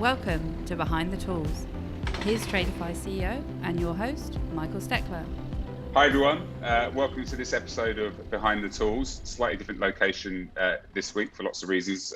Welcome to Behind the Tools. Here's Tradify CEO and your host, Michael Steckler. Hi everyone, welcome to this episode of Behind the Tools. Slightly different location this week for lots of reasons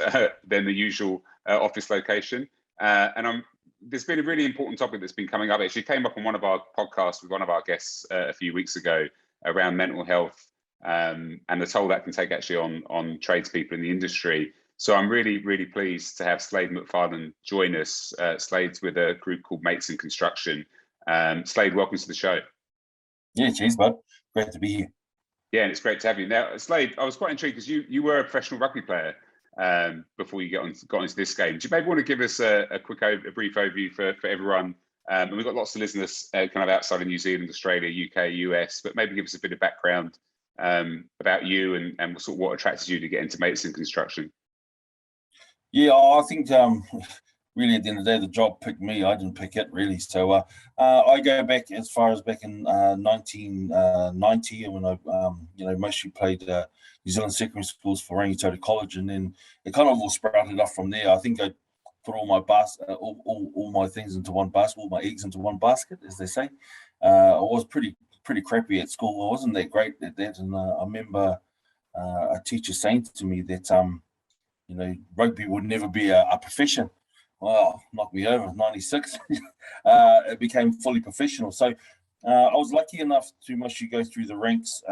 than the usual office location. There's been a really important topic that's been coming up. It actually came up on one of our podcasts with one of our guests a few weeks ago around mental health and the toll that can take actually on tradespeople in the industry. So I'm really, really pleased to have Slade McFarland join us. Slade's with a group called Mates in Construction. Slade, welcome to the show. Yeah, cheers, bud. Great to be here. Yeah, and it's great to have you. Now, Slade, I was quite intrigued because you were a professional rugby player before you got into this game. Do you maybe want to give us a brief overview for everyone? And we've got lots of listeners kind of outside of New Zealand, Australia, UK, US, but maybe give us a bit of background about you and sort of what attracted you to get into Mates in Construction. Yeah, I think really at the end of the day, the job picked me. I didn't pick it really. So I go back as far as back in 1990 when I, mostly played New Zealand secondary schools for Rangitoto College, and then it kind of all sprouted up from there. I think I put all my all my things into one basket, all my eggs into one basket, as they say. I was pretty crappy at school. I wasn't that great at that, and I remember a teacher saying to me that rugby would never be a profession. Well, knocked me over. 96, it became fully professional. So I was lucky enough to mostly go through the ranks.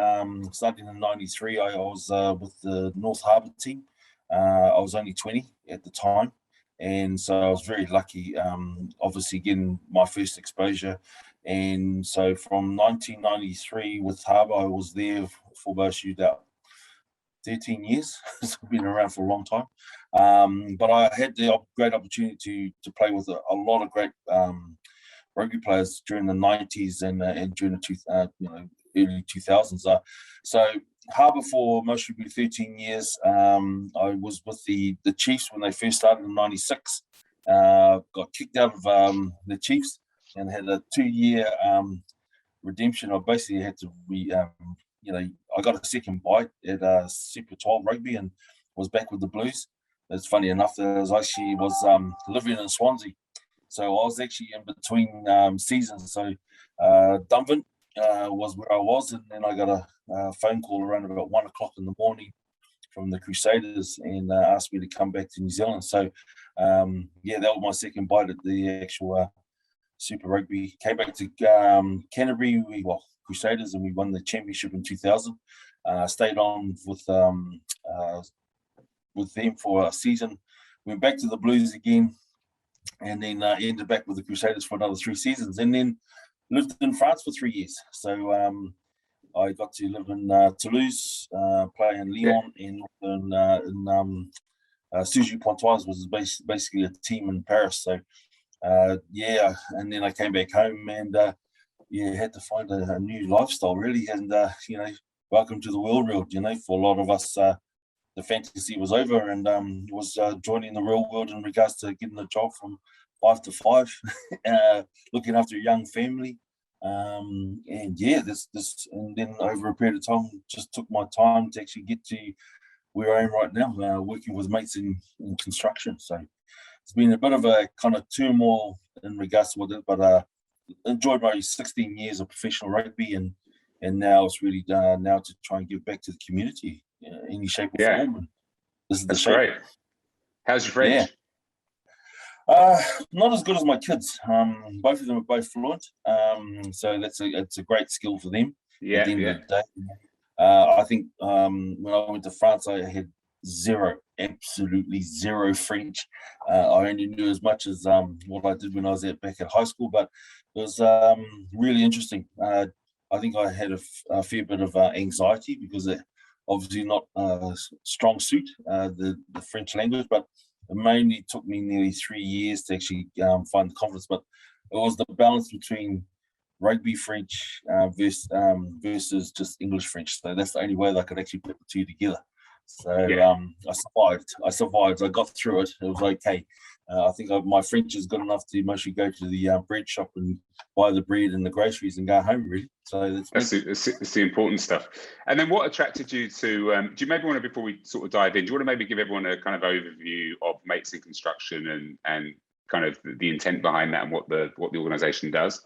Starting in '93, I was with the North Harbour team. I was only 20 at the time, and so I was very lucky. Obviously, getting my first exposure. And so from 1993 with Harbour, I was there for about 13 years. So I've been around for a long time. But I had the great opportunity to play with a lot of great rugby players during the 90s and during the early 2000s. So Harbour for mostly 13 years. I was with the Chiefs when they first started in '96. Got kicked out of the Chiefs and had a 2-year redemption. I basically had to I got a second bite at Super 12 rugby and was back with the Blues. It's funny enough that I was living in Swansea. So I was actually in between seasons. So Dunvin was where I was, and then I got a phone call around about 1 o'clock in the morning from the Crusaders and asked me to come back to New Zealand. So that was my second bite at the actual Super Rugby. Came back to Canterbury, Crusaders, and we won the championship in 2000. Stayed on with them for a season. Went back to the Blues again, and then ended back with the Crusaders for another 3 seasons, and then lived in France for 3 years. So I got to live in Toulouse, play in Lyon, and in Sugy-Pontoise was basically a team in Paris. So and then I came back home and had to find a new lifestyle really, and welcome to the world. For a lot of us, the fantasy was over, and was joining the real world in regards to getting a job from 5 to 5, looking after a young family, and then over a period of time, just took my time to actually get to where I am right now, working with Mates in Construction. So it's been a bit of a kind of turmoil in regards to it, but enjoyed my 16 years of professional rugby, and now it's really now to try and give back to the community in any shape or form. And this is the shape. Great. How's your French? Not as good as my kids. Both of them are both fluent, so it's a great skill for them. At the end of the day. I think when I went to France, I had absolutely zero French. I only knew as much as what I did when I was back at high school, but it was really interesting. I think I had a fair bit of anxiety because it obviously not a strong suit, the French language, but it mainly took me nearly 3 years to actually find the confidence. But it was the balance between rugby French versus just English French. So that's the only way that I could actually put the two together. So I survived. I got through it. It was okay. I think my French is good enough to mostly go to the bread shop and buy the bread and the groceries and go home, really. So that's the important stuff. And then what attracted you to, do you maybe want to, before we sort of dive in, do you want to maybe give everyone a kind of overview of Mates in Construction and kind of the intent behind that and what the organisation does?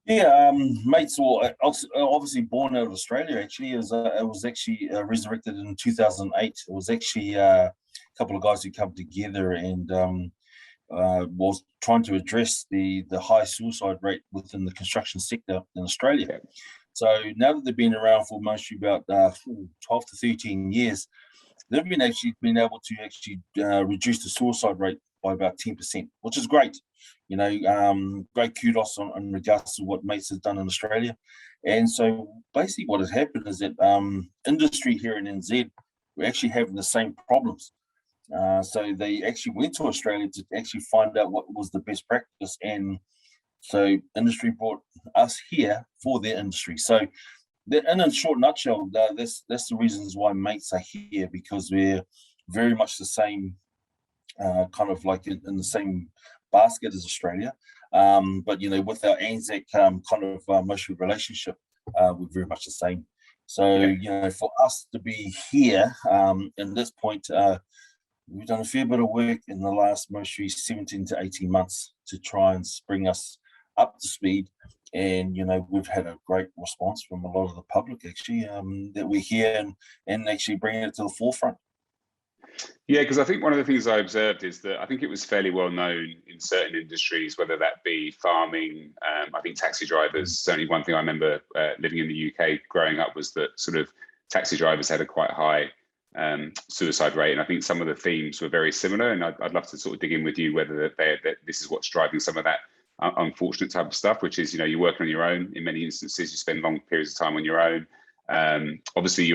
Yeah, mates were obviously born out of Australia. Actually, it was actually resurrected in 2008. It was actually a couple of guys who come together and was trying to address the high suicide rate within the construction sector in Australia. Yeah. So now that they've been around for mostly about 12 to 13 years, they've been able to reduce the suicide rate by about 10%, which is great. Great kudos on regards to what Mates has done in Australia. And so basically what has happened is that industry here in NZ, we're actually having the same problems. So they actually went to Australia to actually find out what was the best practice. And so industry brought us here for their industry. So in a short nutshell, that's the reasons why Mates are here, because we're very much the same, kind of like in the same basket as Australia. But, with our ANZAC kind of mostly relationship, we're very much the same. So, for us to be here in this point, we've done a fair bit of work in the last mostly 17 to 18 months to try and bring us up to speed. And, we've had a great response from a lot of the public, actually, that we're here and actually bringing it to the forefront. Yeah, because I think one of the things I observed is that I think it was fairly well known in certain industries, whether that be farming, I think taxi drivers. Certainly one thing I remember living in the UK growing up was that sort of taxi drivers had a quite high suicide rate. And I think some of the themes were very similar. And I'd love to sort of dig in with you whether that this is what's driving some of that unfortunate type of stuff, which is, you're working on your own. In many instances, you spend long periods of time on your own. Obviously,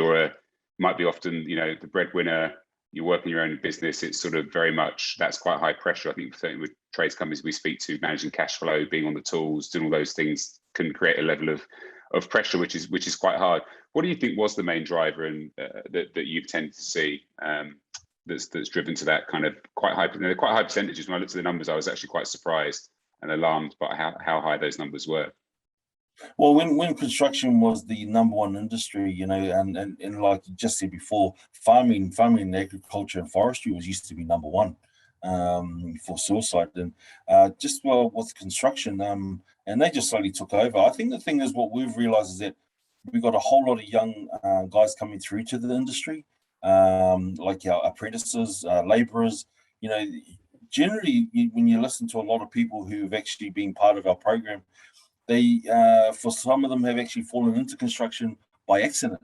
might be often, the breadwinner. You work in your own business. It's sort of very much, that's quite high pressure. I think certainly with trades companies we speak to, managing cash flow, being on the tools, doing all those things can create a level of pressure, which is quite hard. What do you think was the main driver and that you've tended to see that's driven to that kind of quite high percentages? When I looked at the numbers, I was actually quite surprised and alarmed by how high those numbers were. Well, when construction was the number one industry, and like you just said before, farming, agriculture, and forestry used to be number one for suicide, and with construction, and they just slowly took over. I think the thing is, what we've realised is that we've got a whole lot of young guys coming through to the industry, like our apprentices, labourers. Generally, when you listen to a lot of people who've actually been part of our program, they, for some of them, have actually fallen into construction by accident.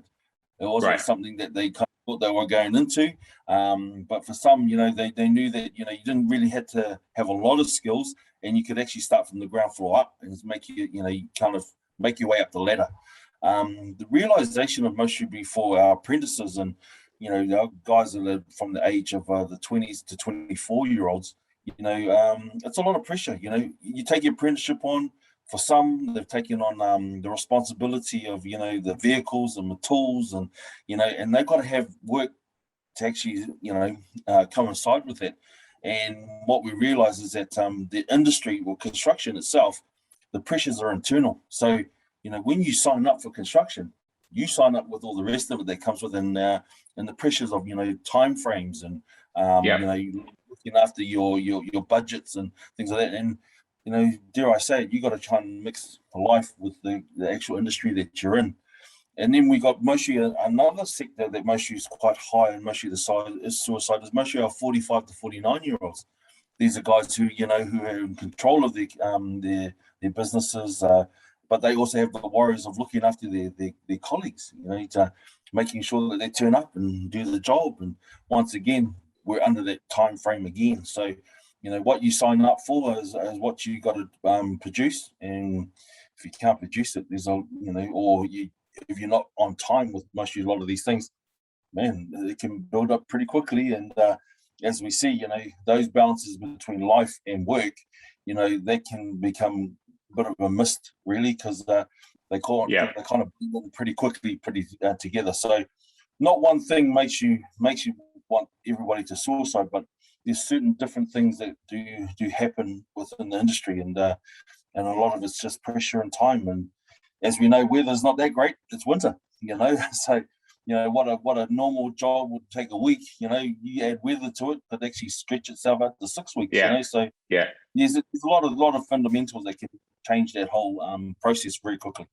It wasn't something that they kind of thought they were going into. But for some, they knew that, you didn't really have to have a lot of skills, and you could actually start from the ground floor up and make kind of make your way up the ladder. The realization of most should be for our apprentices and, our guys that are from the age of the 20s to 24-year-olds, it's a lot of pressure. You take your apprenticeship on. For some, they've taken on the responsibility of, the vehicles and the tools and, and they've got to have work to actually, coincide with it. And what we realize is that the industry or construction itself, the pressures are internal. So, when you sign up for construction, you sign up with all the rest of it that comes with and the pressures of, time frames and, looking after your budgets and things like that. And, dare I say it, you got to try and mix life with the actual industry that you're in. And then we got mostly another sector that mostly is quite high, and mostly the size is suicide, is mostly our 45 to 49-year-olds. These are guys who, who are in control of their businesses, but they also have the worries of looking after their colleagues, making sure that they turn up and do the job. And once again, we're under that time frame again. So, what you sign up for is what you got to produce, and if you can't produce it, there's if you're not on time with a lot of these things, man, it can build up pretty quickly. And as we see, those balances between life and work, they can become a bit of a mist, really, because they kind of blend pretty quickly, together. So, not one thing makes you want everybody to suicide, but there's certain different things that do happen within the industry, and a lot of it's just pressure and time. And as we know, weather's not that great. It's winter, so what a normal job would take a week, you add weather to it, could actually stretch itself out to 6 weeks, So yeah. there's a lot of fundamentals that can change that whole process very quickly.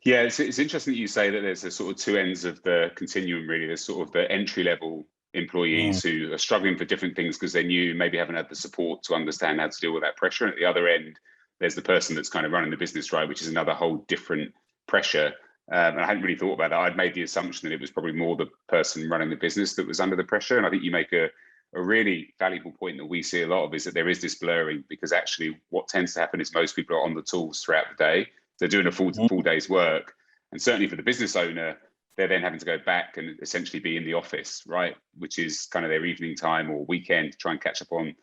Yeah, it's interesting that you say that there's a sort of two ends of the continuum, really. There's sort of the entry-level employees who are struggling for different things because they're new, maybe haven't had the support to understand how to deal with that pressure. And at the other end, there's the person that's kind of running the business, right, which is another whole different pressure. And I hadn't really thought about that. I'd made the assumption that it was probably more the person running the business that was under the pressure. And I think you make a really valuable point that we see a lot of, is that there is this blurring, because actually what tends to happen is most people are on the tools throughout the day. They're doing a full day's work. And certainly for the business owner, they're then having to go back and essentially be in the office, right? Which is kind of their evening time or weekend to try and catch up on,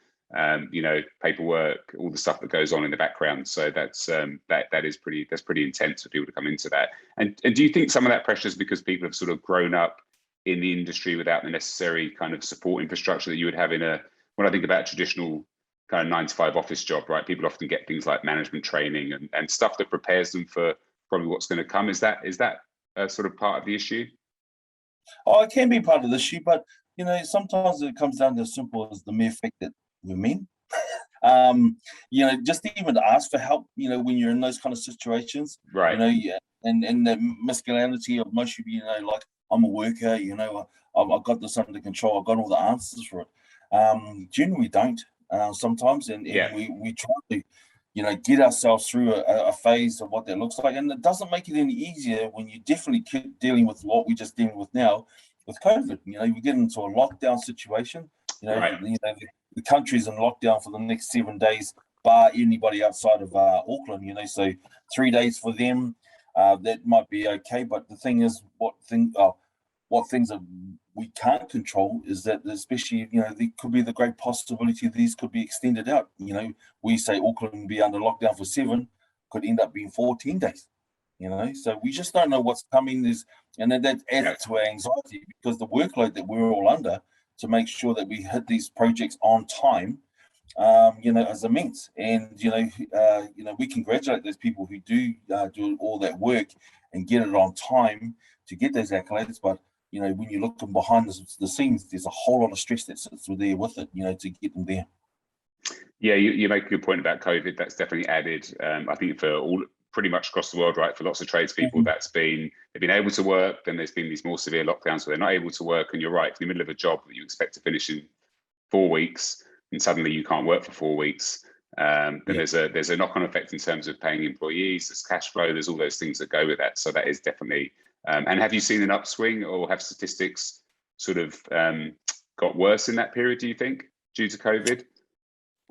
paperwork, all the stuff that goes on in the background. So that's pretty intense for people to come into that. And do you think some of that pressure is because people have sort of grown up in the industry without the necessary kind of support infrastructure that you would have when I think about traditional kind of 9-to-5 office job, right? People often get things like management training and stuff that prepares them for probably what's going to come. Is that sort of part of the issue? Oh, it can be part of the issue, but sometimes it comes down to as simple as the mere fact that we're men. Just even to ask for help, when you're in those kind of situations, right? And the masculinity of most of like, I'm a worker, I've got this under control, I've got all the answers for it. Generally, we don't sometimes, and we try to get ourselves through a phase of what that looks like. And it doesn't make it any easier when you definitely keep dealing with what we're just dealing with now with COVID. We get into a lockdown situation. Right. The country's in lockdown for the next 7 days, bar anybody outside of Auckland, so 3 days for them, that might be okay. But the thing is, what things that we can't control is that, especially, there could be the great possibility these could be extended out. We say Auckland will be under lockdown for 7, could end up being 14 days. So we just don't know what's coming. And then that adds to our anxiety, because the workload that we're all under to make sure that we hit these projects on time, is immense. And we congratulate those people who do all that work and get it on time to get those accolades. But when you're looking behind the scenes, there's a whole lot of stress that sits there with it, to get them there. Yeah, you make a good point about COVID. That's definitely added. I think for all pretty much across the world, right? For lots of tradespeople, they've been able to work. Then there's been these more severe lockdowns where they're not able to work. And you're right, in the middle of a job that you expect to finish in 4 weeks, and suddenly you can't work for 4 weeks. Then there's a knock-on effect in terms of paying employees. There's cash flow. There's all those things that go with that. So that is definitely. And have you seen an upswing, or have statistics sort of got worse in that period, do you think, due to COVID?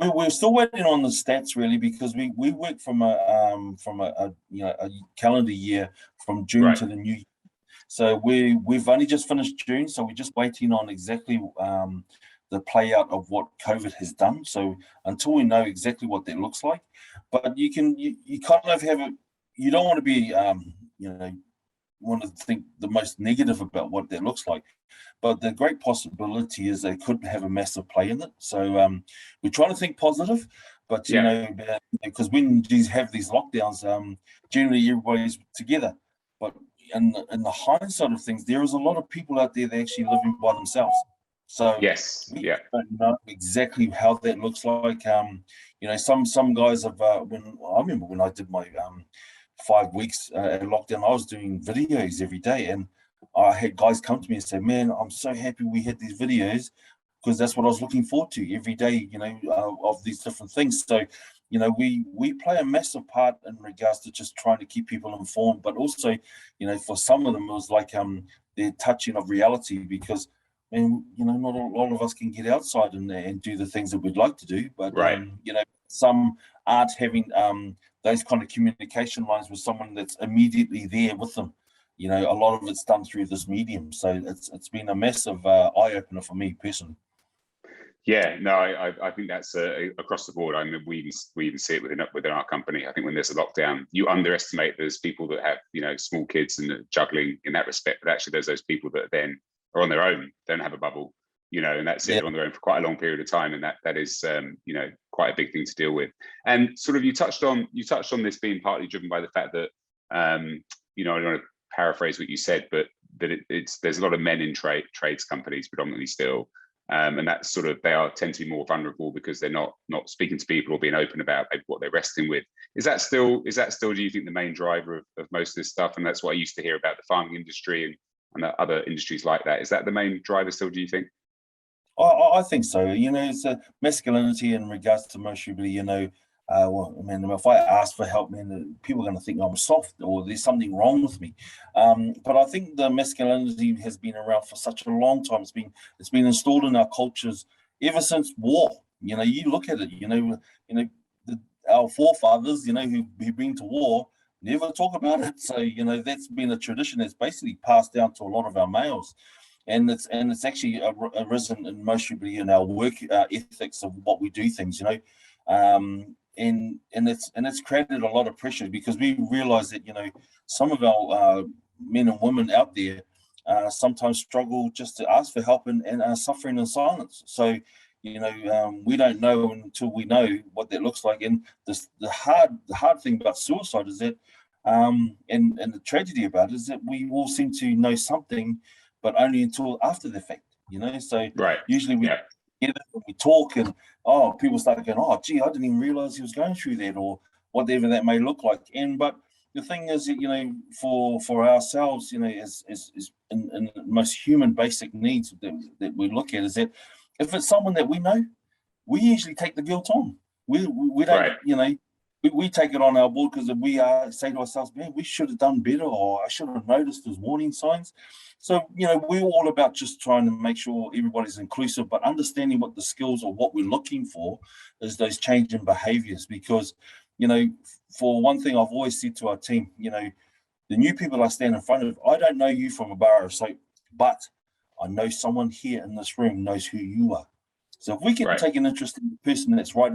We're still waiting on the stats, really, because we work from a calendar year from June to the new year. So we've only just finished June, so we're just waiting on exactly the play out of what COVID has done. So until we know exactly what that looks like, but you kind of have it. You don't want to be want to think the most negative about what that looks like, but the great possibility is they could have a massive play in it. So we're trying to think positive, but because when you have these lockdowns, generally everybody's together. But in the hindsight of things, there is a lot of people out there that are actually living by themselves. So we don't know exactly how that looks like. Some guys have. I remember when I did my 5 weeks at lockdown, I was doing videos every day, and I had guys come to me and say, "Man, I'm so happy we had these videos, because that's what I was looking forward to every day, of these different things." So, we play a massive part in regards to just trying to keep people informed, but also, for some of them, it was like their touching of reality, because, not a lot of us can get outside and do the things that we'd like to do, but some aren't having those kind of communication lines with someone that's immediately there with them. A lot of it's done through this medium, so it's been a massive eye opener for me personally. Yeah, no, I think that's across the board. I mean, we even see it within our company. I think when there's a lockdown, you underestimate there's people that have small kids and are juggling in that respect, but actually there's those people that then are on their own, don't have a bubble, and that's it. They're on their own for quite a long period of time, and that is quite a big thing to deal with. And sort of you touched on this being partly driven by the fact that I don't want to paraphrase what you said, but that there's a lot of men in trades companies predominantly still, and that's sort of tend to be more vulnerable because they're not speaking to people or being open about maybe what they're wrestling with. Is that still do you think the main driver of most of this stuff? And that's what I used to hear about the farming industry and other industries like that. Is that the main driver still, do you think? I think so. It's a masculinity in regards to emotionally, well, I mean, if I ask for help, man, people are going to think I'm soft or there's something wrong with me. But I think the masculinity has been around for such a long time. It's been installed in our cultures ever since war. You look at it. Our forefathers, who've been to war, never talk about it. So that's been a tradition that's basically passed down to a lot of our males. And it's actually arisen in mostly in our work ethics of what we do things, and it's created a lot of pressure because we realize that some of our men and women out there sometimes struggle just to ask for help and are suffering in silence. So we don't know until we know what that looks like. And the hard thing about suicide is that and the tragedy about it is that we all seem to know something, but only until after the fact, So right. Usually we talk and people start going, oh, gee, I didn't even realize he was going through that, or whatever that may look like. But the thing is that for ourselves, as in most human basic needs that we look at is that if it's someone that we know, we usually take the guilt on. We don't, right. We take it on our board because we say to ourselves, man, we should have done better, or I should have noticed those warning signs. So, we're all about just trying to make sure everybody's inclusive, but understanding what the skills or what we're looking for is those change in behaviors. Because, for one thing, I've always said to our team, the new people I stand in front of, I don't know you from a bar of soap, but I know someone here in this room knows who you are. So if we can take an interest in the person that's right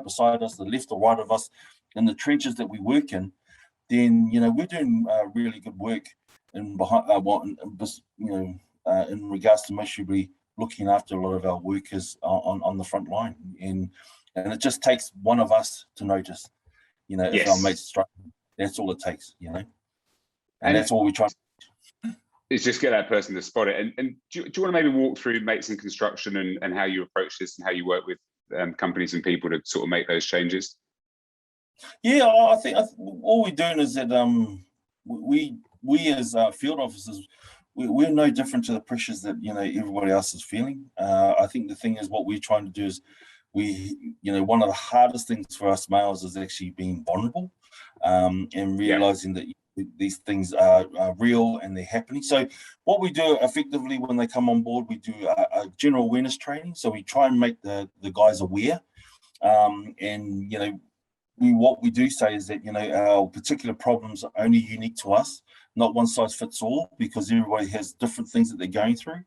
beside us, the left or right of us, in the trenches that we work in, then we're doing really good work in regards to mostly looking after a lot of our workers on the front line, and it just takes one of us to notice, if our mates struggling. That's all it takes, and that's all we try. Is just get that person to spot it. And do you want to maybe walk through Mates in Construction and how you approach this and how you work with companies and people to sort of make those changes? Yeah, I think all we're doing is that we as field officers, we're no different to the pressures that everybody else is feeling. I think the thing is what we're trying to do is one of the hardest things for us males is actually being vulnerable and realizing that these things are real and they're happening. So what we do effectively when they come on board, we do a general awareness training. So we try and make the guys aware. What we do say is that, our particular problems are only unique to us, not one size fits all, because everybody has different things that they're going through.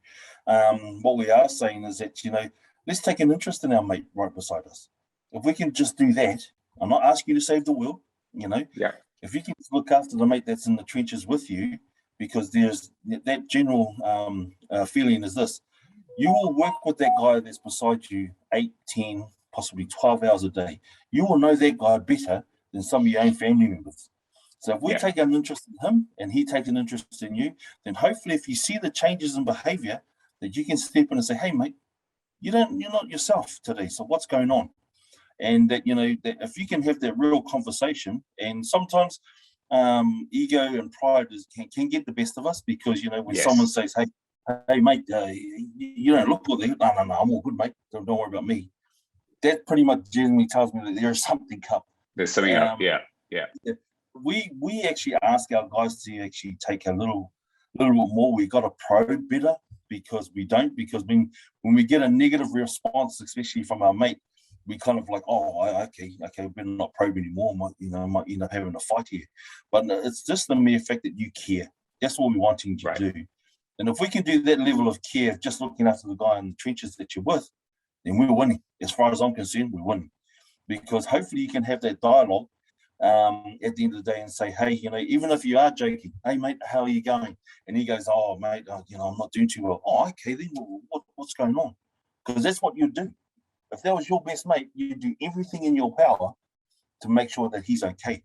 What we are saying is that, let's take an interest in our mate right beside us. If we can just do that, I'm not asking you to save the world, If you can look after the mate that's in the trenches with you, because there's that general feeling is this: you will work with that guy that's beside you 8, 10, possibly 12 hours a day. You will know that guy better than some of your own family members. So if we take an interest in him and he takes an interest in you, then hopefully if you see the changes in behavior, that you can step in and say, hey, mate, you're not yourself today. So what's going on? And that, that if you can have that real conversation, and sometimes ego and pride can get the best of us, because, when someone says, hey, mate, you don't look good. No, I'm all good, mate. Don't worry about me. That pretty much generally tells me that there's something up. There's something up, yeah. We actually ask our guys to actually take a little bit more. We got to probe better, because when we get a negative response, especially from our mate, we kind of like, okay, we better not probe anymore. I might end up having a fight here. But it's just the mere fact that you care. That's what we're wanting to do. And if we can do that level of care, just looking after the guy in the trenches that you're with, then we're winning. As far as I'm concerned, we're winning. Because hopefully you can have that dialogue at the end of the day and say, hey, even if you are joking, hey, mate, how are you going? And he goes, oh, mate, I'm not doing too well. Oh, okay, then what's going on? Because that's what you'd do. If that was your best mate, you'd do everything in your power to make sure that he's okay.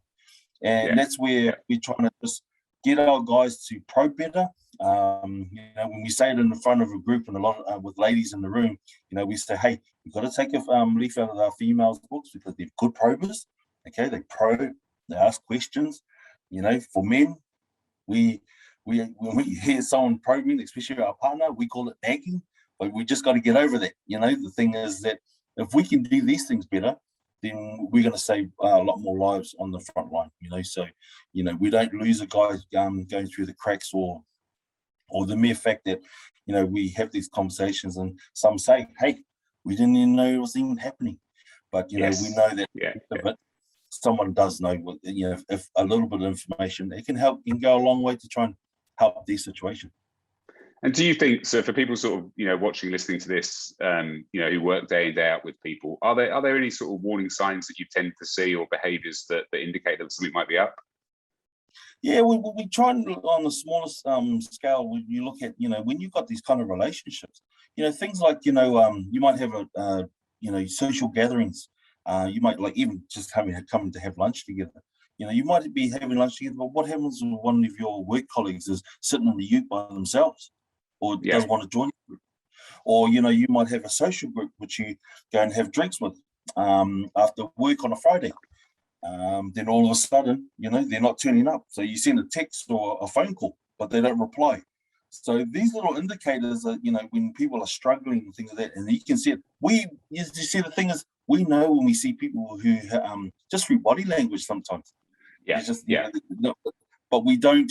And that's where we're trying to just get our guys to probe better. When we say it in the front of a group and a lot with ladies in the room, we say, hey, we've got to take a leaf out of our females' books because they're good probers. Okay, they probe, they ask questions. For men, when we hear someone probing, especially our partner, we call it nagging, but we just got to get over that. The thing is that if we can do these things better, then we're going to save a lot more lives on the front line. So we don't lose a guy going through the cracks or the mere fact that we have these conversations and some say, hey, we didn't even know it was even happening, but we know that but someone does know. If a little bit of information, it can go a long way to try and help their situation. And do you think, so for people sort of watching, listening to this, who work day in, day out with people, are there any sort of warning signs that you tend to see or behaviours that indicate that something might be up? Yeah, we try and look on the smallest scale. When you look at when you've got these kind of relationships, things like you might have social gatherings. You might like even just coming to have lunch together. You might be having lunch together, but what happens when one of your work colleagues is sitting in the ute by themselves, or doesn't want to join you? Or you might have a social group which you go and have drinks with after work on a Friday. Then all of a sudden, they're not turning up. So you send a text or a phone call, but they don't reply. So these little indicators that, when people are struggling and things like that, and you can see it. You see, the thing is, we know when we see people who, just through body language sometimes. Yeah. It's just, but we don't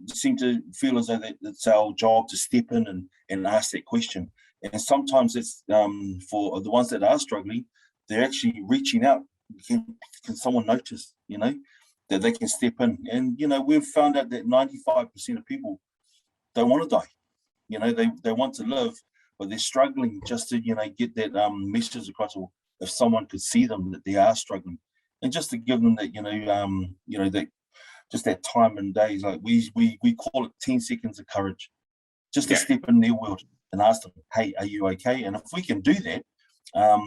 seem to feel as though it's our job to step in and ask that question. And sometimes it's for the ones that are struggling, they're actually reaching out. Can someone notice, that they can step in? And, we've found out that 95% of people don't want to die. They want to live, but they're struggling just to, get that message across. Or if someone could see them, that they are struggling, and just to give them that, that just that time and days, like we call it 10 seconds of courage, just to step in their world and ask them, hey, are you okay? And if we can do that,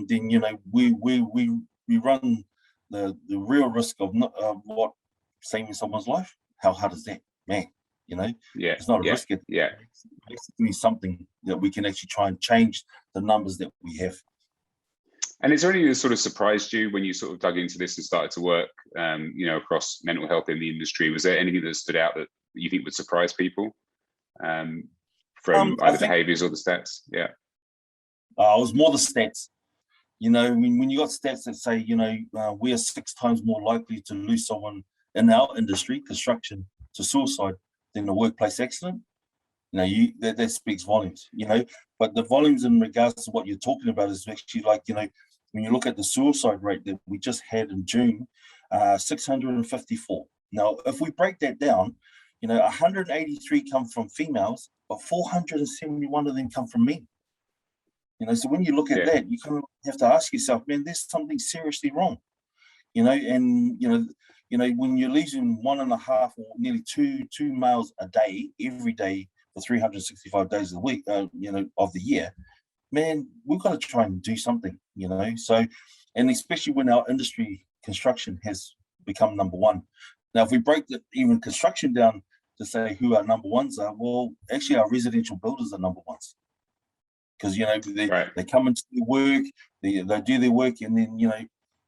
then, we run the real risk of what saving someone's life. How hard is that, man? It's not a risk. It's basically something that we can actually try and change the numbers that we have. And is there anything that sort of surprised you when you sort of dug into this and started to work, across mental health in the industry? Was there anything that stood out that you think would surprise people from either behaviours or the stats? Yeah. It was more the stats. When you got stats that say, we are 6 times more likely to lose someone in our industry, construction, to suicide than a workplace accident, that speaks volumes, But the volumes in regards to what you're talking about is actually like, when you look at the suicide rate that we just had in June, 654. Now, if we break that down, 183 come from females, but 471 of them come from men. So when you look at that, you kind of have to ask yourself, man, there's something seriously wrong, and, when you're losing 1.5 or nearly two males a day, every day for 365 days of the week, of the year, man, we've got to try and do something, So, and especially when our industry, construction, has become number one. Now, if we break even construction down to say who our number ones are, well, actually our residential builders are number ones. Because, they come into their work, they do their work, and then,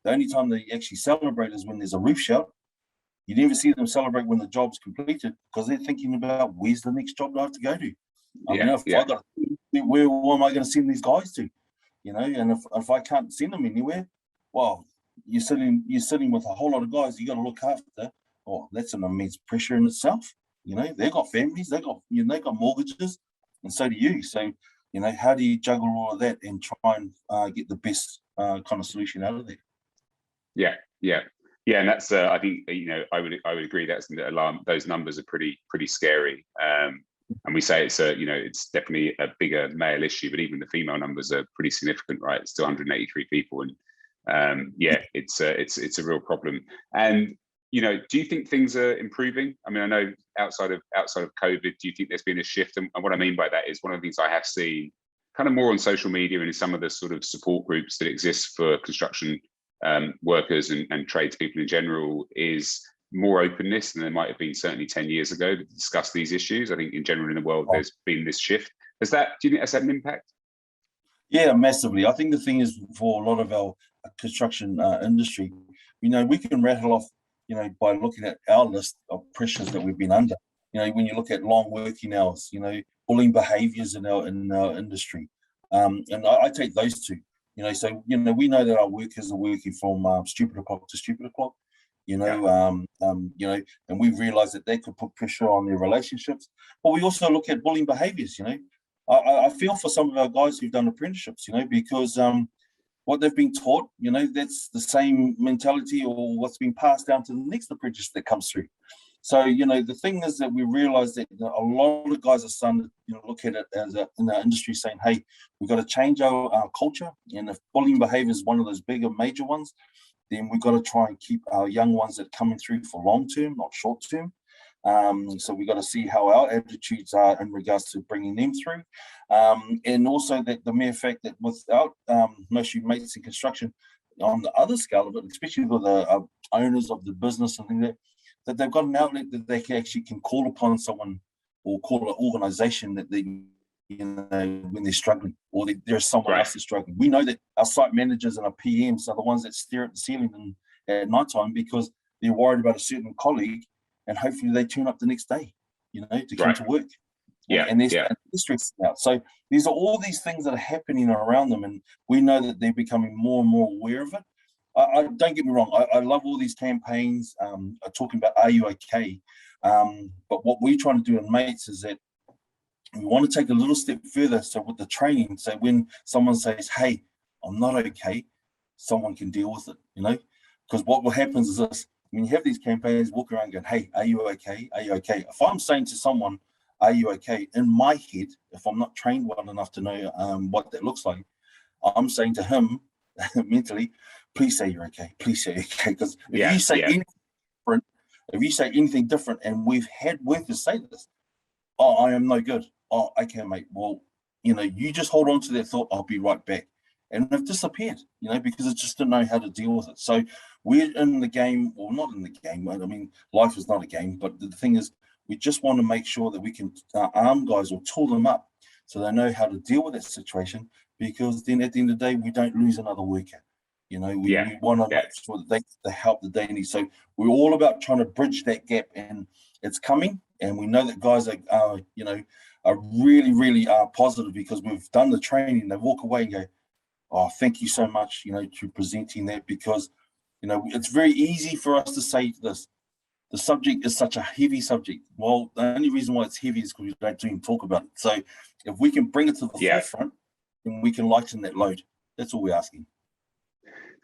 the only time they actually celebrate is when there's a roof shout. You never see them celebrate when the job's completed because they're thinking about where's the next job I have to go to. Where am I going to send these guys to? And if I can't send them anywhere, well, you're sitting with a whole lot of guys you got to look after. Oh, that's an immense pressure in itself. They've got families, they got mortgages, and so do you. So, how do you juggle all of that and try and get the best kind of solution out of that? Yeah, and that's I think I would agree that's an alarm. Those numbers are pretty scary, and we say it's it's definitely a bigger male issue, but even the female numbers are pretty significant, right? It's still 183 people, and it's a real problem. And do you think things are improving? I mean, I know outside of COVID, do you think there's been a shift? And what I mean by that is one of the things I have seen kind of more on social media and in some of the sort of support groups that exist for construction workers and tradespeople in general is more openness than there might have been certainly 10 years ago to discuss these issues. I think in general in the world, there's been this shift. Do you think that's had an impact? Yeah, massively. I think the thing is, for a lot of our construction industry, we can rattle off, by looking at our list of pressures that we've been under. When you look at long working hours, bullying behaviours in our industry, and I take those two. So we know that our workers are working from stupid o'clock to stupid o'clock. And we've realised that they could put pressure on their relationships. But we also look at bullying behaviours. I feel for some of our guys who've done apprenticeships, because what they've been taught, that's the same mentality or what's been passed down to the next apprentice that comes through. So, the thing is that we realise that a lot of guys are starting to, look at it as in our industry saying, hey, we've got to change our culture. And if bullying behaviour is one of those bigger major ones, then we've got to try and keep our young ones that are coming through for long term, not short term. So we've got to see how our attitudes are in regards to bringing them through. And also that the mere fact that without most of your mates in construction, on the other scale of it, especially with the owners of the business and things that they've got an outlet that they can call upon someone or call an organisation that they, when they're struggling or there's someone else that's struggling. We know that our site managers and our PMs are the ones that stare at the ceiling at night time because they're worried about a certain colleague, and hopefully they turn up the next day, to come to work. And they're stressed out. So these are all these things that are happening around them, and we know that they're becoming more and more aware of it. I don't get me wrong, I love all these campaigns talking about are you okay? But what we're trying to do in Mates is that we want to take a little step further. So with the training, so when someone says, hey, I'm not okay, someone can deal with it, because what happens is this: when you have these campaigns, walk around going, hey, are you okay? Are you okay? If I'm saying to someone, are you okay? In my head, if I'm not trained well enough to know what that looks like, I'm saying to him mentally, please say you're okay. Please say you're okay. Because if you say anything different, and we've had workers say this, oh, I am no good. Oh, okay, mate. Well, you just hold on to that thought, I'll be right back. And they've disappeared, because it just didn't know how to deal with it. So we're in the game, or not in the game. I mean, life is not a game, but the thing is, we just want to make sure that we can arm guys or tool them up so they know how to deal with that situation, because then at the end of the day, we don't lose another worker. We want to make sure that they help that they need. So we're all about trying to bridge that gap, and it's coming. And we know that guys are really, really positive because we've done the training. They walk away and go, oh, thank you so much, to presenting that, because, it's very easy for us to say this. The subject is such a heavy subject. Well, the only reason why it's heavy is because we don't even talk about it. So if we can bring it to the forefront, then we can lighten that load. That's all we're asking.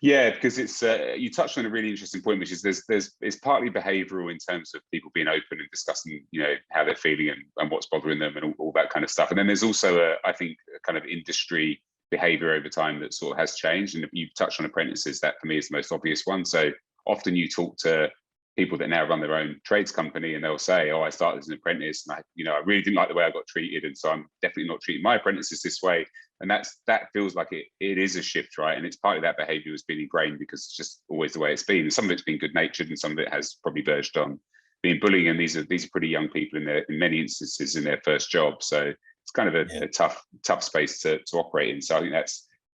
Yeah, because it's you touched on a really interesting point, which is it's partly behavioural in terms of people being open and discussing, how they're feeling and what's bothering them and all that kind of stuff. And then there's also I think a kind of industry behaviour over time that sort of has changed. And you've touched on apprentices. That for me is the most obvious one. So often you talk to people that now run their own trades company, and they'll say, "Oh, I started as an apprentice, and I really didn't like the way I got treated, and so I'm definitely not treating my apprentices this way." And that feels like it is a shift, right? And it's partly that behaviour has been ingrained because it's just always the way it's been. And some of it's been good natured, and some of it has probably verged on being bullying. And these are pretty young people in many instances in their first job, so it's kind of a tough space to operate in. So I think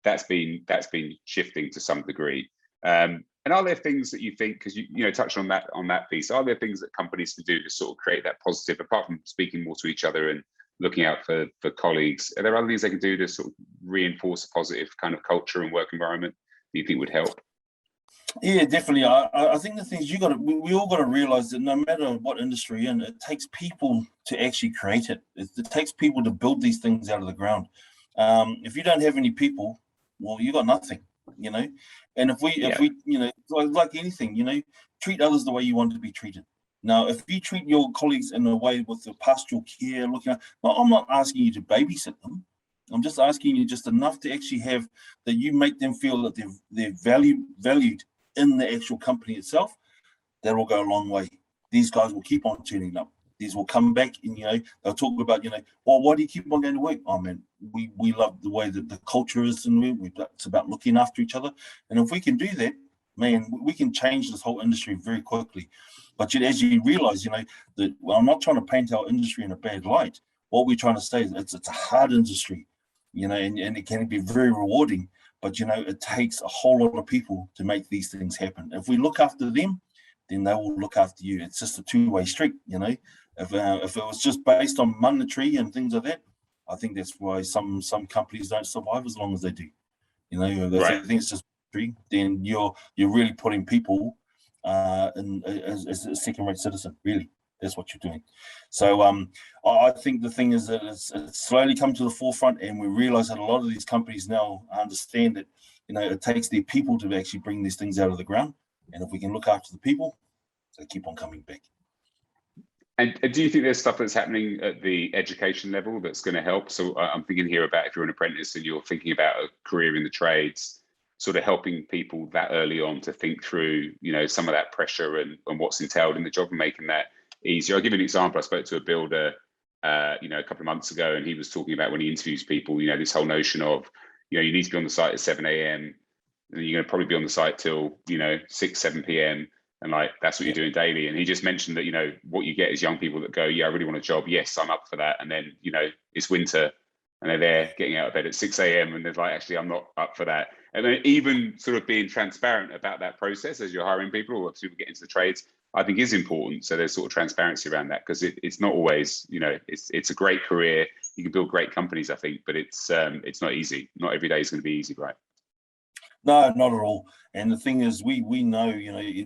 that's been shifting to some degree. And are there things that you think, because you touched on that piece, are there things that companies can do to sort of create that positive, apart from speaking more to each other and looking out for colleagues? Are there other things they can do to sort of reinforce a positive kind of culture and work environment that you think would help? Yeah, definitely. I think the things we all got to realize that no matter what industry you're in, it takes people to actually create it. It takes people to build these things out of the ground. If you don't have any people, well, you got nothing. And if we like anything, treat others the way you want to be treated. Now, if you treat your colleagues in a way with the pastoral care, I'm not asking you to babysit them. I'm just asking you just enough to actually have that you make them feel that they're valued in the actual company itself. That will go a long way. These guys will keep on turning up. These will come back and, they'll talk about, well, why do you keep on going to work? Oh, man, we love the way that the culture is, and it's about looking after each other. And if we can do that, man, we can change this whole industry very quickly. But as you realize, that I'm not trying to paint our industry in a bad light. What we're trying to say is it's a hard industry, and it can be very rewarding. But, it takes a whole lot of people to make these things happen. If we look after them, then they will look after you. It's just a two-way street, If it was just based on monetary and things like that, I think that's why some companies don't survive as long as they do. If I think it's just then you're really putting people in as a second-rate citizen. Really, that's what you're doing. So I think the thing is that it's slowly come to the forefront, and we realize that a lot of these companies now understand that it takes their people to actually bring these things out of the ground, and if we can look after the people, they keep on coming back. And do you think there's stuff that's happening at the education level that's going to help? So I'm thinking here about if you're an apprentice and you're thinking about a career in the trades, sort of helping people that early on to think through, some of that pressure and what's entailed in the job and making that easier. I'll give you an example. I spoke to a builder, a couple of months ago, and he was talking about when he interviews people, this whole notion of, you need to be on the site at 7 a.m. and you're going to probably be on the site till, 6, 7 p.m. And that's what you're doing daily. And he just mentioned that, what you get is young people that go, yeah, I really want a job. Yes, I'm up for that. And then, it's winter and they're there getting out of bed at 6 a.m. and they're like, actually, I'm not up for that. And then even sort of being transparent about that process as you're hiring people or as people get into the trades, I think is important. So there's sort of transparency around that, because it's not always, it's a great career. You can build great companies, I think, but it's not easy. Not every day is going to be easy, right? No, not at all. And the thing is, we know,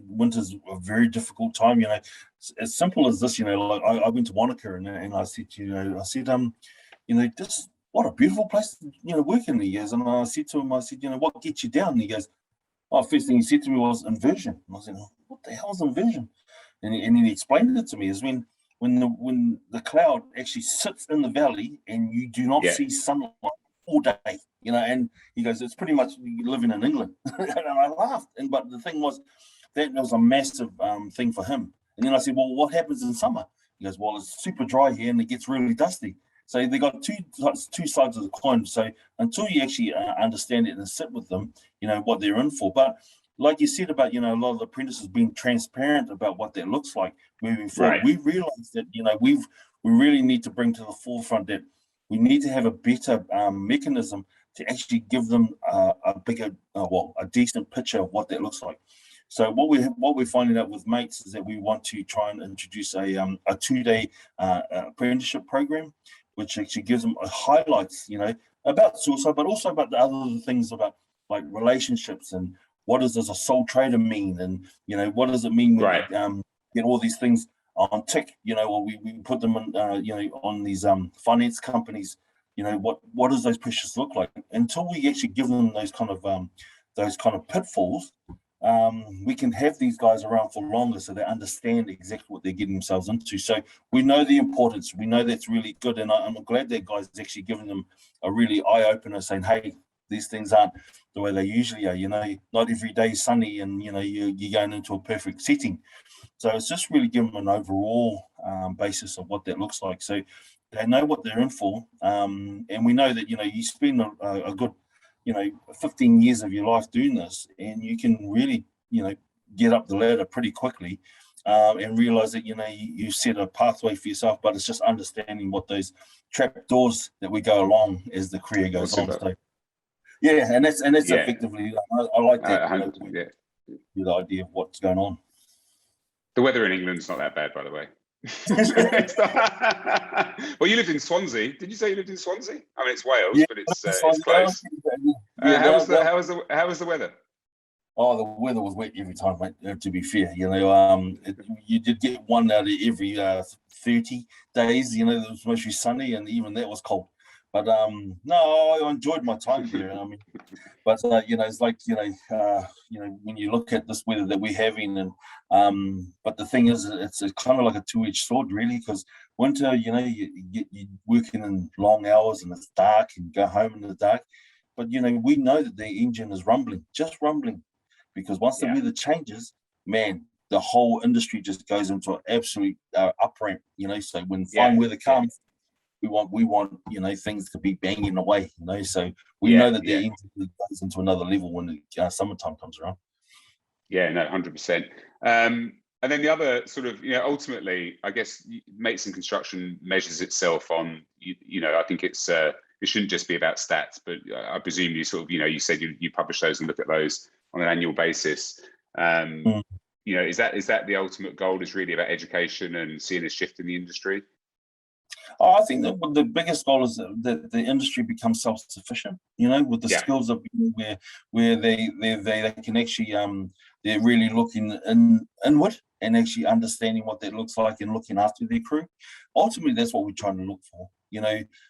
winter's a very difficult time. As simple as this, like I went to Wanaka and I said, just what a beautiful place to, work in. He goes, and I said to him, what gets you down? And he goes, first thing he said to me was inversion. And I said, what the hell is inversion? And he explained it to me is when the cloud actually sits in the valley and you do not see sunlight all day, and he goes, it's pretty much living in England. And I laughed. But the thing was, that was a massive thing for him. And then I said, well, what happens in summer? He goes, well, it's super dry here and it gets really dusty. So they got two sides of the coin. So until you actually understand it and sit with them, what they're in for. But like you said about, a lot of the apprentices being transparent about what that looks like moving forward, we realize that, we really need to bring to the forefront that we need to have a better mechanism to actually give them a bigger, a decent picture of what that looks like. So what we're finding out with mates is that we want to try and introduce a 2-day apprenticeship program, which actually gives them highlights, about suicide, but also about the other things about like relationships and what does a sole trader mean, and what does it mean when you get all these things on tick, or we put them on, on these finance companies, what does those pressures look like? Until we actually give them those kind of pitfalls, we can have these guys around for longer so they understand exactly what they're getting themselves into. So we know the importance. We know that's really good. And I'm glad that guy's actually giving them a really eye-opener saying, hey, these things aren't the way they usually are. Not every day is sunny and, you're going into a perfect setting. So it's just really giving them an overall basis of what that looks like. So they know what they're in for. And we know that, you spend a good 15 years of your life doing this, and you can really, get up the ladder pretty quickly and realize that, you set a pathway for yourself, but it's just understanding what those trap doors that we go along as the career goes on. So, and that's effectively, I like that, the idea of what's going on. The weather in England's not that bad, by the way. Well, you lived in Swansea. Did you say you lived in Swansea? I mean, it's Wales, but it's close. How was the weather? Oh, the weather was wet every time, mate, to be fair. You did get one out of every 30 days. It was mostly sunny, and even that was cold. But no, I enjoyed my time there. But it's like when you look at this weather that we're having, and but the thing is, it's kind of like a two-edged sword, really, because winter, you're working in long hours and it's dark, and you go home in the dark. But we know that the engine is just rumbling, because once the weather changes, man, the whole industry just goes into an absolute up ramp. So when fine weather comes. We want things to be banging away, so we know that the engine goes into another level when the summertime comes around. Yeah, no, 100%. And then the other sort of, ultimately, I guess mates and construction measures itself on, I think it shouldn't just be about stats, but I presume you sort of, you said you publish those and look at those on an annual basis. Is that the ultimate goal, is really about education and seeing a shift in the industry? I think that the biggest goal is that the industry becomes self-sufficient, with the skills of where they can actually they're really looking inward and actually understanding what that looks like and looking after their crew. Ultimately, that's what we're trying to look for,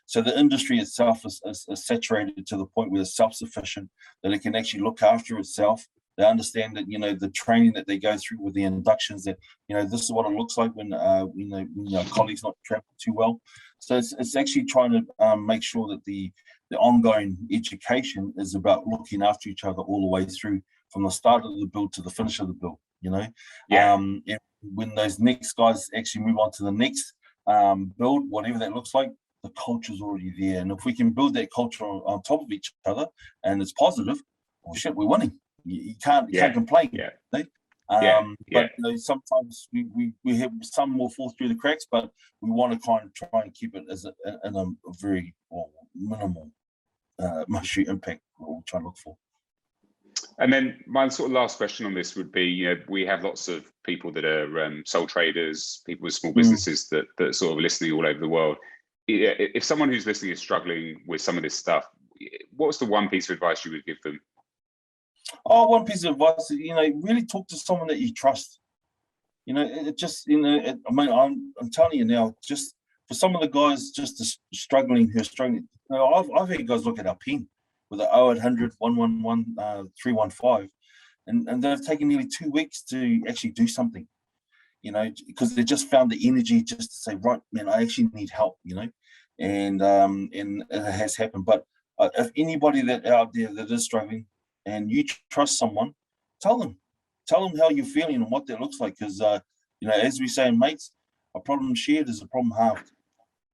so the industry itself is saturated to the point where it's self-sufficient, that it can actually look after itself. They understand that, the training that they go through with the inductions, that, this is what it looks like when colleagues not traveling too well. So it's actually trying to make sure that the ongoing education is about looking after each other all the way through, from the start of the build to the finish of the build, And when those next guys actually move on to the next build, whatever that looks like, the culture's already there. And if we can build that culture on top of each other and it's positive, well, shit, we're winning. You can't complain. But sometimes we have some will fall through the cracks, but we want to try and keep it as in a very minimal mushroom impact. What we're trying to look for. And then my sort of last question on this would be, we have lots of people that are sole traders, people with small businesses that are sort of listening all over the world. If someone who's listening is struggling with some of this stuff, what's the one piece of advice you would give them? One piece of advice, really talk to someone that you trust. It just, I'm telling you now, just for some of the guys just struggling, I've had guys look at our pen with the 0800 111 315, and they've taken nearly 2 weeks to actually do something, because they just found the energy just to say, right, man, I actually need help, and it has happened. But if anybody that out there that is struggling, and you trust someone, tell them how you're feeling and what that looks like. Because, as we say in Mates, a problem shared is a problem halved.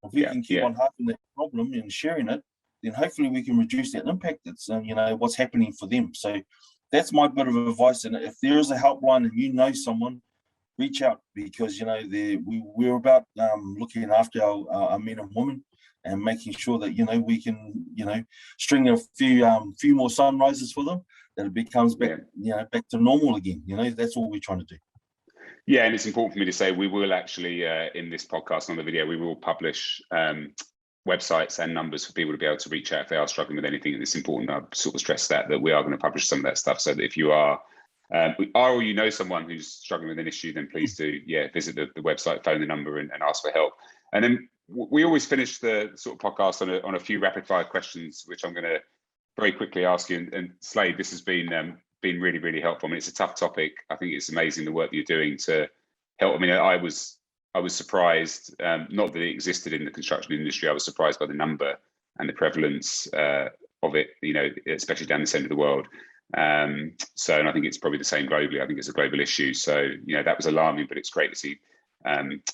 If we can keep on halving that problem and sharing it, then hopefully we can reduce that impact that's, what's happening for them. So that's my bit of advice. And if there is a helpline and someone, reach out, because, we're about looking after our men and women, and making sure that we can string a few more sunrises for them, that it becomes back back to normal again. That's all we're trying to do. Yeah, and it's important for me to say we will actually in this podcast on the video, we will publish websites and numbers for people to be able to reach out if they are struggling with anything. And it's important I sort of stress that we are going to publish some of that stuff, so that if you are or someone who's struggling with an issue, then please do visit the website, phone the number, and ask for help. And then we always finish the sort of podcast on a few rapid fire questions, which I'm going to very quickly ask you. And Slade, this has been really, really helpful. I mean, it's a tough topic. I think it's amazing the work that you're doing to help. I mean, I was surprised, not that it existed in the construction industry. I was surprised by the number and the prevalence of it, especially down this end of the world. And I think it's probably the same globally. I think it's a global issue. So, that was alarming, but it's great to see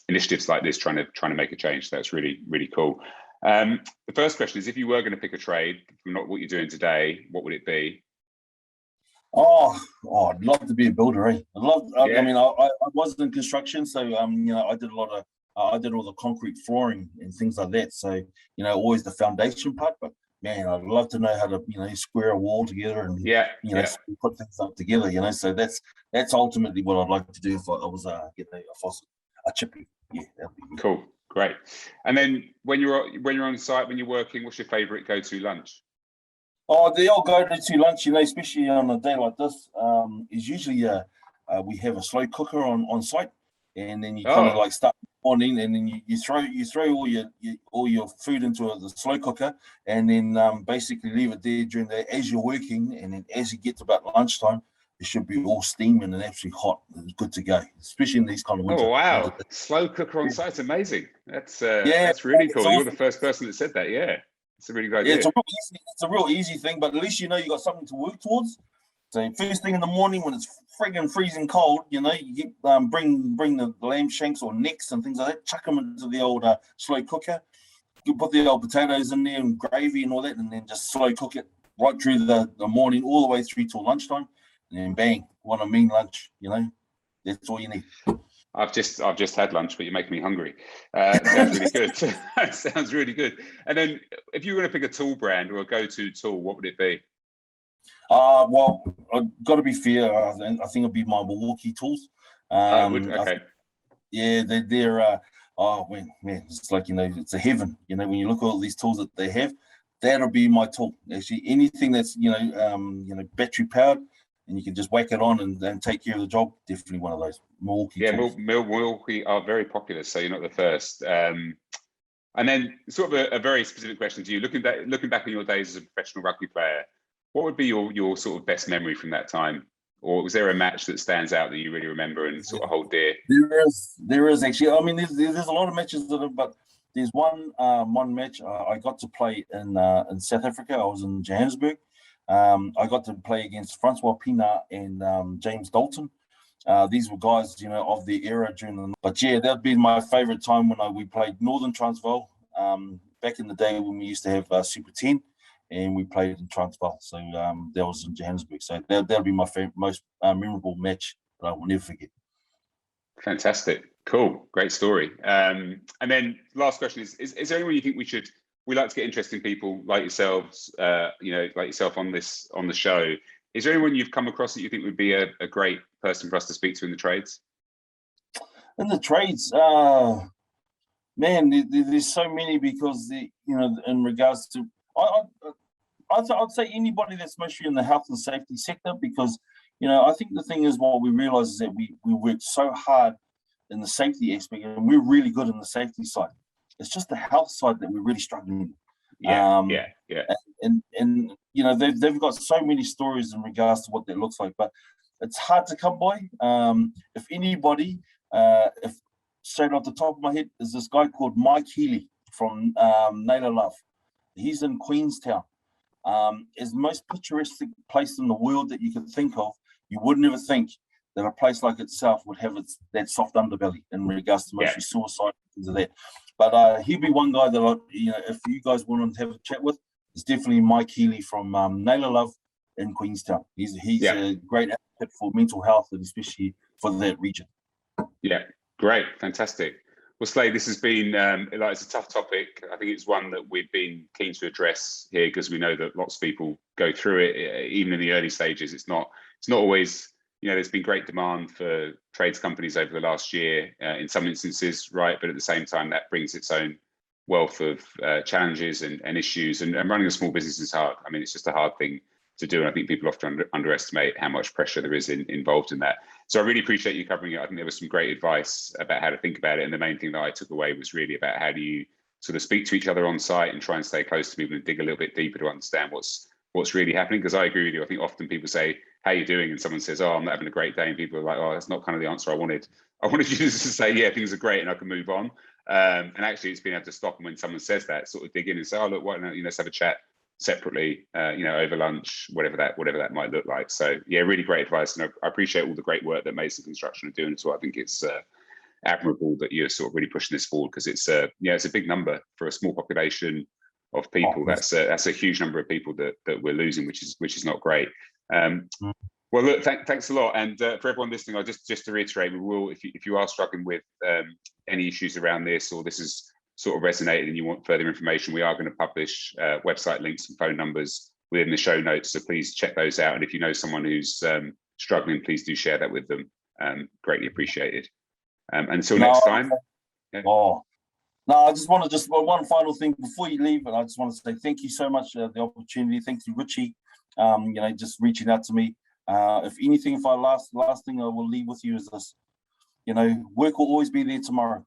initiatives like this trying to make a change. That's really, really cool. The first question is, if you were going to pick a trade from not what you're doing today, what would it be? I'd love to be a builder. I mean, I was in construction, so I did I did all the concrete flooring and things like that. So always the foundation part. But man, I'd love to know how to square a wall together and put things up together. So that's ultimately what I'd like to do if I was getting a fossil. A chippy, that'd be cool, great. And then when you're on site, when you're working, what's your favourite go-to lunch? The old go-to lunch, especially on a day like this, is usually we have a slow cooker on site, and then you kind of like start in the morning, and then you throw all your food into the slow cooker, and then basically leave it there during the as you're working, and then as you get to about lunchtime, it should be all steaming and absolutely hot and good to go, especially in these kind of winter. Oh wow! Slow cooker on site's amazing. That's really cool. You're the first person that said that. Yeah, it's a really good idea. Yeah, it's a real easy thing, but at least you got something to work towards. So first thing in the morning when it's friggin' freezing cold, you get bring the lamb shanks or necks and things like that. Chuck them into the old slow cooker. You put the old potatoes in there and gravy and all that, and then just slow cook it right through the morning all the way through till lunchtime. And then bang, want a mean lunch, that's all you need. I've just had lunch, but you're making me hungry. Sounds really good. Sounds really good. And then, if you were going to pick a tool brand or a go-to tool, what would it be? Well, I've got to be fair. I think it'd be my Milwaukee tools. Okay. They're man, it's like it's a heaven. When you look at all these tools that they have, that'll be my tool. Actually, anything that's battery powered and you can just whack it on and take care of the job. Definitely one of those Milwaukee. Yeah, tools. Milwaukee are very popular, so you're not the first. And then, sort of a very specific question to you: looking back on your days as a professional rugby player, what would be your sort of best memory from that time? Or was there a match that stands out that you really remember and sort of hold dear? There is actually. I mean, there's a lot of matches but there's one match I got to play in South Africa. I was in Johannesburg. I got to play against Francois Pina and James Dalton. These were guys, of the era during the. But yeah, that'd be my favourite time when we played Northern Transvaal. Back in the day when we used to have Super 10. And we played in Transvaal, so that was in Johannesburg. So that'll be my most memorable match that I will never forget. Fantastic, cool, great story. And then last question is there anyone you think we like to get interesting people like yourselves, like yourself on the show? Is there anyone you've come across that you think would be a great person for us to speak to in the trades? In the trades, man, there's so many because in regards to. I'd say anybody that's mostly in the health and safety sector because, I think the thing is what we realise is that we work so hard in the safety aspect and we're really good in the safety side. It's just the health side that we're really struggling with. Yeah. And they've got so many stories in regards to what that looks like, but it's hard to come by. If anybody, straight off the top of my head, is this guy called Mike Healy from Naylor Love. He's in Queenstown. It's the most picturesque place in the world that you could think of. You would never think that a place like itself would have that soft underbelly in regards to mostly suicide and things of that. But he'd be one guy that if you guys want to have a chat with, it's definitely Mike Healy from Naylor Love in Queenstown. He's a great advocate for mental health and especially for that region. Yeah, great, fantastic. Well, Slade, this has been it's a tough topic. I think it's one that we've been keen to address here because we know that lots of people go through it, even in the early stages. It's not always, there's been great demand for trades companies over the last year in some instances, right? But at the same time, that brings its own wealth of challenges and issues. And running a small business is hard. I mean, it's just a hard thing to do. And I think people often underestimate how much pressure there is involved in that. So I really appreciate you covering it. I think there was some great advice about how to think about it. And the main thing that I took away was really about how do you sort of speak to each other on site and try and stay close to people and dig a little bit deeper to understand what's really happening. Because I agree with you. I think often people say, how are you doing? And someone says, oh, I'm not having a great day. And people are like, oh, that's not kind of the answer I wanted. I wanted you just to say, yeah, things are great and I can move on. And actually it's being able to stop. And when someone says that, sort of dig in and say, oh, look, why not, let's have a chat separately, over lunch, whatever that might look like. So yeah, really great advice, and I appreciate all the great work that Mason Construction are doing as well. I think it's admirable that you're sort of really pushing this forward because it's a big number for a small population of people. That's a huge number of people that we're losing, which is not great. Well, look, thanks a lot, and for everyone listening, I'll just to reiterate, we will, if you are struggling with any issues around this, or this is sort of resonated and you want further information, we are going to publish website links and phone numbers within the show notes. So please check those out. And if you know someone who's struggling, please do share that with them. Greatly appreciated. Until next time. Yeah. Oh, no, I just want to one final thing before you leave. And I just want to say thank you so much for the opportunity. Thank you, Richie, just reaching out to me. If anything, last thing I will leave with you is this, work will always be there tomorrow,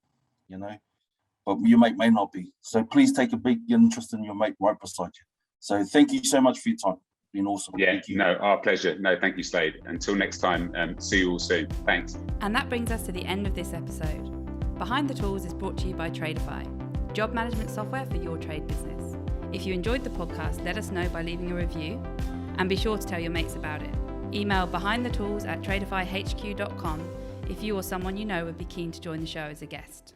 but your mate may not be. So please take a big interest in your mate right beside you. So thank you so much for your time. It's been awesome. Yeah, no, our pleasure. No, thank you, Slade. Until next time, see you all soon. Thanks. And that brings us to the end of this episode. Behind the Tools is brought to you by Tradify, job management software for your trade business. If you enjoyed the podcast, let us know by leaving a review and be sure to tell your mates about it. Email behindthetools@tradifyhq.com if you or someone you know would be keen to join the show as a guest.